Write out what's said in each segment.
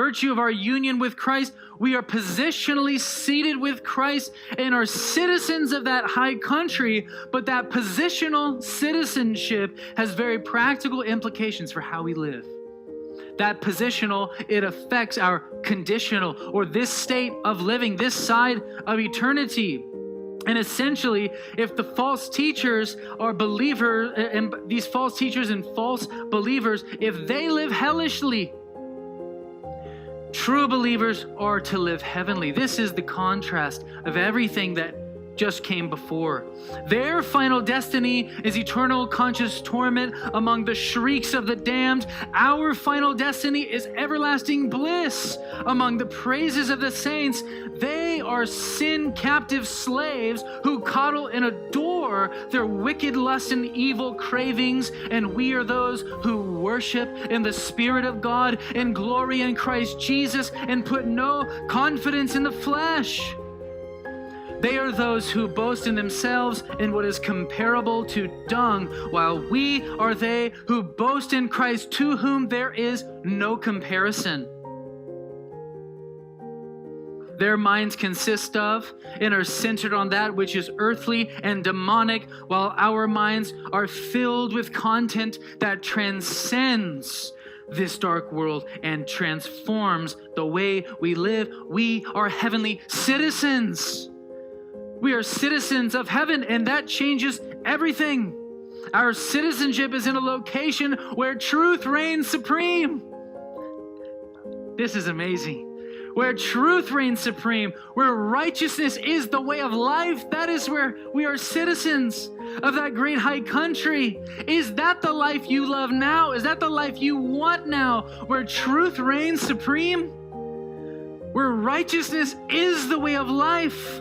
virtue of our union with Christ, we are positionally seated with Christ and are citizens of that high country, but that positional citizenship has very practical implications for how we live. That positional, it affects our conditional, or this state of living, this side of eternity. And essentially, if the false teachers are believers, and these false teachers and false believers, if they live hellishly, true believers are to live heavenly. This is the contrast of everything that just came before. Their final destiny is eternal conscious torment among the shrieks of the damned. Our final destiny is everlasting bliss among the praises of the saints. They are sin captive slaves who coddle and adore their wicked lust and evil cravings, and we are those who worship in the Spirit of God and glory in Christ Jesus and put no confidence in the flesh. They are those who boast in themselves in what is comparable to dung, while we are they who boast in Christ, to whom there is no comparison. Their minds consist of and are centered on that which is earthly and demonic, while our minds are filled with content that transcends this dark world and transforms the way we live. We are heavenly citizens. We are citizens of heaven, and that changes everything. Our citizenship is in a location where truth reigns supreme. This is amazing. Where truth reigns supreme, where righteousness is the way of life, that is where we are citizens of that great high country. Is that the life you love now? Is that the life you want now, where truth reigns supreme? Where righteousness is the way of life?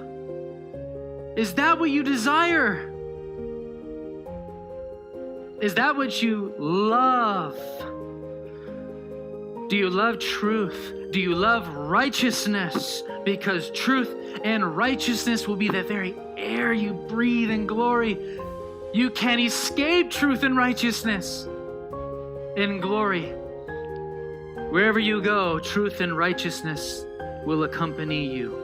Is that what you desire? Is that what you love? Do you love truth? Do you love righteousness? Because truth and righteousness will be the very air you breathe in glory. You can't escape truth and righteousness in glory. Wherever you go, truth and righteousness will accompany you.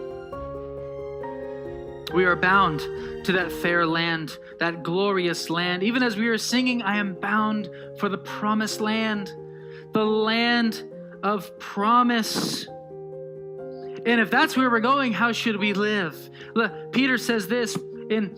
We are bound to that fair land, that glorious land. Even as we are singing, I am bound for the promised land, the land of promise. And if that's where we're going, how should we live? Look, Peter says this in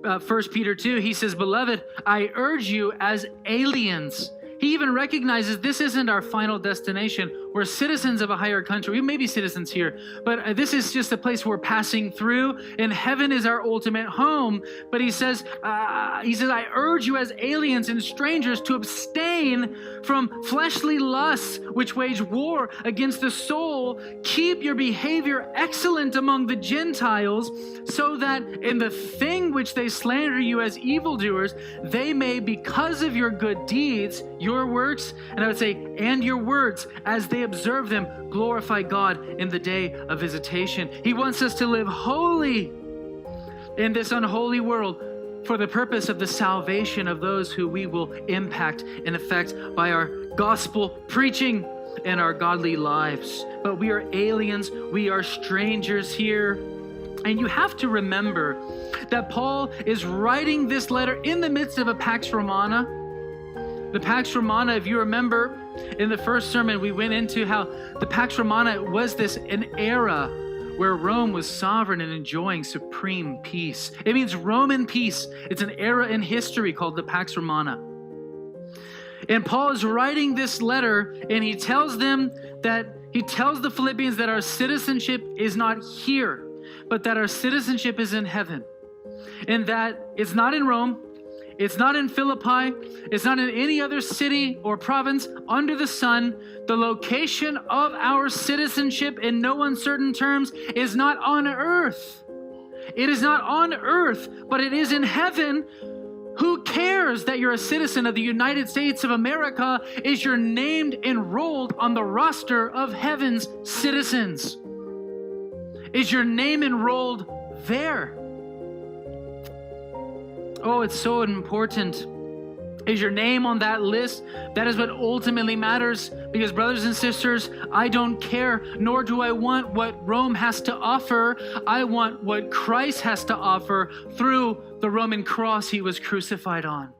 1 Peter 2. He says, "Beloved, I urge you as aliens." He even recognizes this isn't our final destination. We're citizens of a higher country. We may be citizens here, but this is just a place we're passing through, and heaven is our ultimate home. But he says, I urge you as aliens and strangers to abstain from fleshly lusts which wage war against the soul. Keep your behavior excellent among the Gentiles, so that in the thing which they slander you as evildoers, they may, because of your good deeds, your works, and I would say, and your words, as they observe them, glorify God in the day of visitation. He wants us to live holy in this unholy world for the purpose of the salvation of those who we will impact and affect by our gospel preaching and our godly lives. But we are aliens, we are strangers here. And you have to remember that Paul is writing this letter in the midst of a Pax Romana. The Pax Romana, if you remember, in the first sermon, we went into how the Pax Romana was an era where Rome was sovereign and enjoying supreme peace. It means Roman peace. It's an era in history called the Pax Romana. And Paul is writing this letter, and he tells the Philippians that our citizenship is not here, but that our citizenship is in heaven. And that it's not in Rome, it's not in Philippi, it's not in any other city or province under the sun. The location of our citizenship, in no uncertain terms, is not on earth. It is not on earth, but it is in heaven. Who cares that you're a citizen of the United States of America? Is your name enrolled on the roster of heaven's citizens? Is your name enrolled there? Oh, it's so important Is your name on that list? That is what ultimately matters. Because brothers and sisters, I don't care, nor do I want what Rome has to offer. I want what Christ has to offer through the Roman cross he was crucified on.